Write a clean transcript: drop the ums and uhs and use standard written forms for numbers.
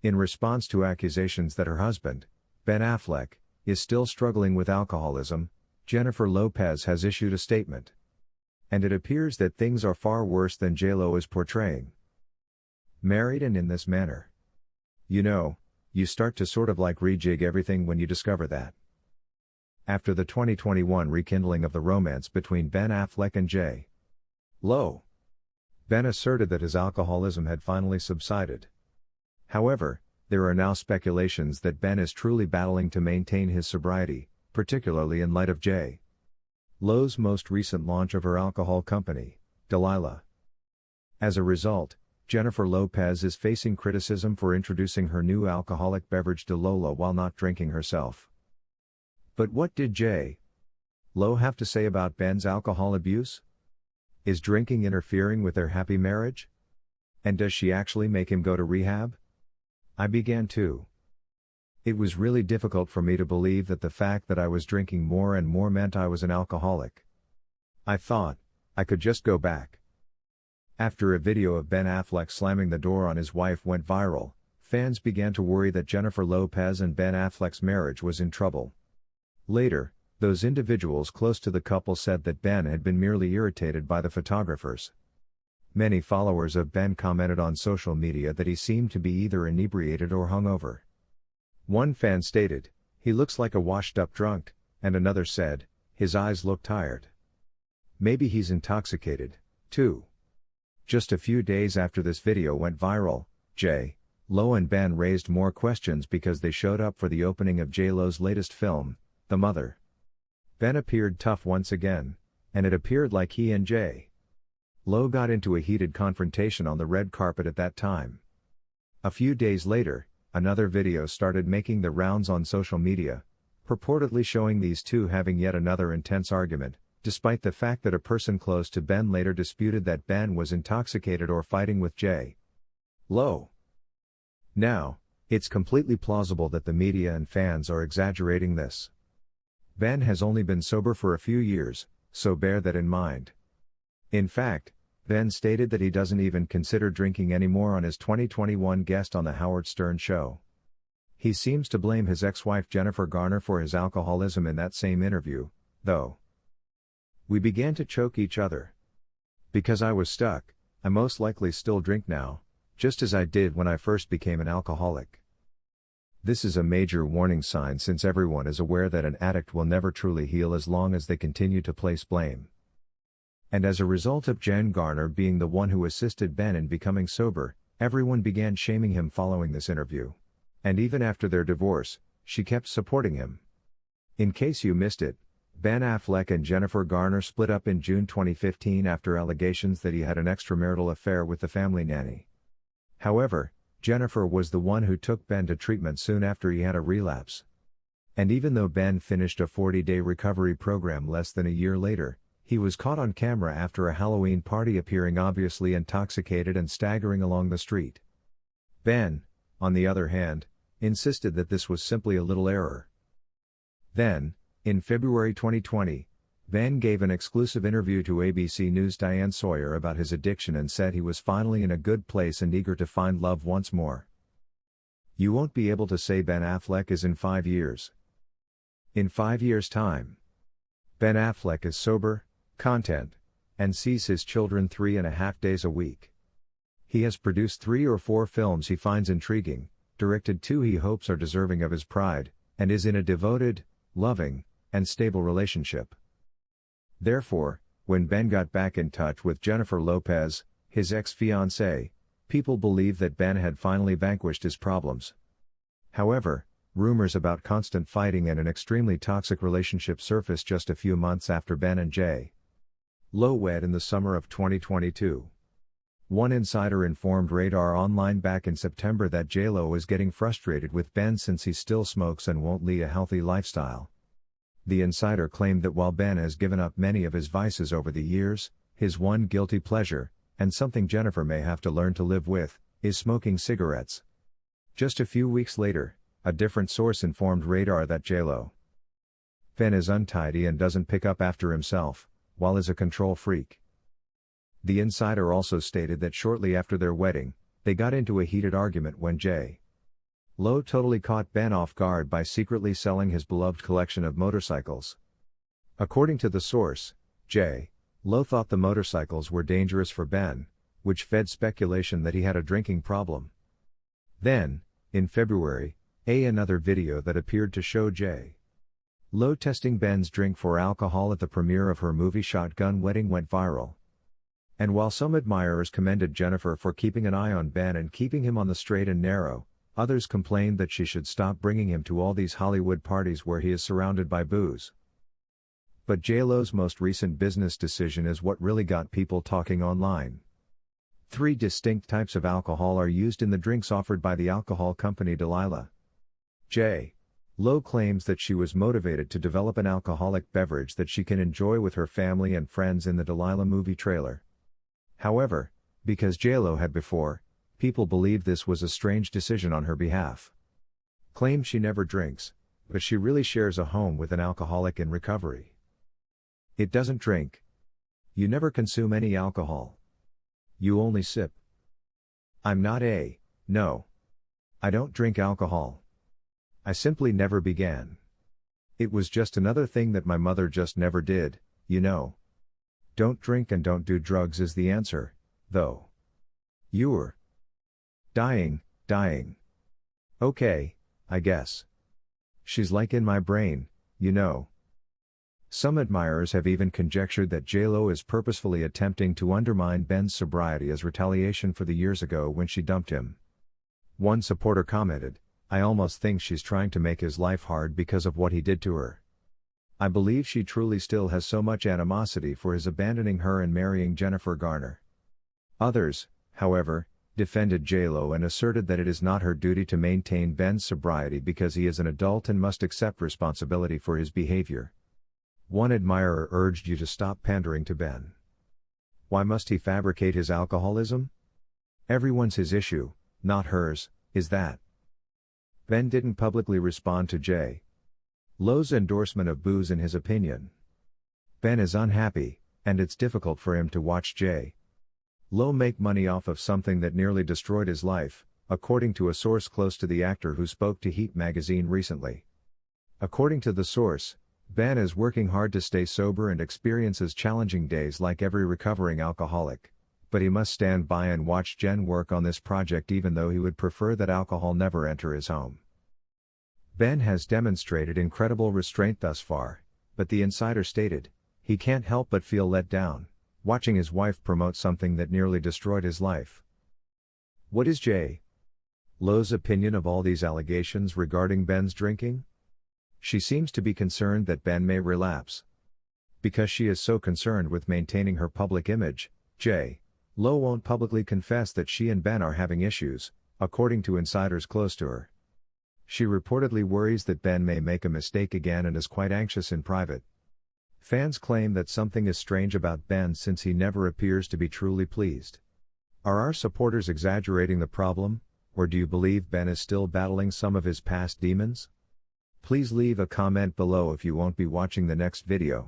In response to accusations that her husband, Ben Affleck, is still struggling with alcoholism, Jennifer Lopez has issued a statement. And it appears that things are far worse than J.Lo is portraying. Married and in this manner. You know, you start to sort of like rejig everything when you discover that. After the 2021 rekindling of the romance between Ben Affleck and J.Lo, Ben asserted that his alcoholism had finally subsided. However, there are now speculations that Ben is truly battling to maintain his sobriety, particularly in light of J.Lo's most recent launch of her alcohol company, Delilah. As a result, Jennifer Lopez is facing criticism for introducing her new alcoholic beverage Delilah while not drinking herself. But what did J.Lo have to say about Ben's alcohol abuse? Is drinking interfering with their happy marriage? And does she actually make him go to rehab? I began to. It was really difficult for me to believe that the fact that I was drinking more and more meant I was an alcoholic. I thought, I could just go back. After a video of Ben Affleck slamming the door on his wife went viral, fans began to worry that Jennifer Lopez and Ben Affleck's marriage was in trouble. Later, those individuals close to the couple said that Ben had been merely irritated by the photographers. Many followers of Ben commented on social media that he seemed to be either inebriated or hungover. One fan stated, "He looks like a washed-up drunk," and another said, "His eyes look tired. Maybe he's intoxicated, too." Just a few days after this video went viral, J.Lo and Ben raised more questions because they showed up for the opening of J.Lo's latest film, The Mother. Ben appeared tough once again, and it appeared like he and J.Lo got into a heated confrontation on the red carpet at that time. A few days later, another video started making the rounds on social media, purportedly showing these two having yet another intense argument, despite the fact that a person close to Ben later disputed that Ben was intoxicated or fighting with J.Lo. Now, it's completely plausible that the media and fans are exaggerating this. Ben has only been sober for a few years, so bear that in mind. In fact, Ben stated that he doesn't even consider drinking anymore on his 2021 guest on The Howard Stern Show. He seems to blame his ex-wife Jennifer Garner for his alcoholism in that same interview, though. "We began to choke each other. Because I was stuck, I most likely still drink now, just as I did when I first became an alcoholic." This is a major warning sign since everyone is aware that an addict will never truly heal as long as they continue to place blame. And as a result of Jen Garner being the one who assisted Ben in becoming sober, everyone began shaming him following this interview. And even after their divorce, she kept supporting him. In case you missed it, Ben Affleck and Jennifer Garner split up in June 2015 after allegations that he had an extramarital affair with the family nanny. However, Jennifer was the one who took Ben to treatment soon after he had a relapse. And even though Ben finished a 40-day recovery program less than a year later, he was caught on camera after a Halloween party appearing obviously intoxicated and staggering along the street. Ben, on the other hand, insisted that this was simply a little error. Then, in February 2020, Ben gave an exclusive interview to ABC News' Diane Sawyer about his addiction and said he was finally in a good place and eager to find love once more. You won't be able to say Ben Affleck is in 5 years. In 5 years' time, Ben Affleck is sober, content, and sees his children 3.5 days a week. He has produced 3 or 4 films he finds intriguing, directed 2 he hopes are deserving of his pride, and is in a devoted, loving, and stable relationship. Therefore, when Ben got back in touch with Jennifer Lopez, his ex-fiancée, people believed that Ben had finally vanquished his problems. However, rumors about constant fighting and an extremely toxic relationship surfaced just a few months after Ben and J.Lo wed in the summer of 2022. One insider informed Radar Online back in September that J.Lo is getting frustrated with Ben since he still smokes and won't lead a healthy lifestyle. The insider claimed that while Ben has given up many of his vices over the years, his one guilty pleasure, and something Jennifer may have to learn to live with, is smoking cigarettes. Just a few weeks later, a different source informed Radar that J.Lo. Ben is untidy and doesn't pick up after himself, while is a control freak. The insider also stated that shortly after their wedding, they got into a heated argument when J.Lo Lo totally caught Ben off guard by secretly selling his beloved collection of motorcycles. According to the source, J.Lo thought the motorcycles were dangerous for Ben, which fed speculation that he had a drinking problem. Then, in February, another video that appeared to show J.Lo testing Ben's drink for alcohol at the premiere of her movie Shotgun Wedding went viral. And while some admirers commended Jennifer for keeping an eye on Ben and keeping him on the straight and narrow, others complained that she should stop bringing him to all these Hollywood parties where he is surrounded by booze. But J.Lo's most recent business decision is what really got people talking online. 3 distinct types of alcohol are used in the drinks offered by the alcohol company Delilah. J.Lo claims that she was motivated to develop an alcoholic beverage that she can enjoy with her family and friends in the Delilah movie trailer. However, because J.Lo had before, people believed this was a strange decision on her behalf. Claims she never drinks, but she really shares a home with an alcoholic in recovery. It doesn't drink. You never consume any alcohol. You only sip. I'm not no. I don't drink alcohol. I simply never began. It was just another thing that my mother just never did, you know. Don't drink and don't do drugs is the answer, though. You're dying. Okay, I guess. She's like in my brain, you know. Some admirers have even conjectured that J.Lo is purposefully attempting to undermine Ben's sobriety as retaliation for the years ago when she dumped him. One supporter commented, "I almost think she's trying to make his life hard because of what he did to her. I believe she truly still has so much animosity for his abandoning her and marrying Jennifer Garner." Others, however, defended J.Lo and asserted that it is not her duty to maintain Ben's sobriety because he is an adult and must accept responsibility for his behavior. One admirer urged you to stop pandering to Ben. Why must he fabricate his alcoholism? Everyone's his issue, not hers, is that? Ben didn't publicly respond to J.Lo's endorsement of booze in his opinion. Ben is unhappy, and it's difficult for him to watch J.Lo make money off of something that nearly destroyed his life, according to a source close to the actor who spoke to Heat magazine recently. According to the source, Ben is working hard to stay sober and experiences challenging days like every recovering alcoholic, but he must stand by and watch Jen work on this project even though he would prefer that alcohol never enter his home. Ben has demonstrated incredible restraint thus far, but the insider stated, he can't help but feel let down, watching his wife promote something that nearly destroyed his life. What is J.Lo's opinion of all these allegations regarding Ben's drinking? She seems to be concerned that Ben may relapse. Because she is so concerned with maintaining her public image, J.Lo won't publicly confess that she and Ben are having issues, according to insiders close to her. She reportedly worries that Ben may make a mistake again and is quite anxious in private. Fans claim that something is strange about Ben since he never appears to be truly pleased. Are our supporters exaggerating the problem, or do you believe Ben is still battling some of his past demons? Please leave a comment below if you won't be watching the next video.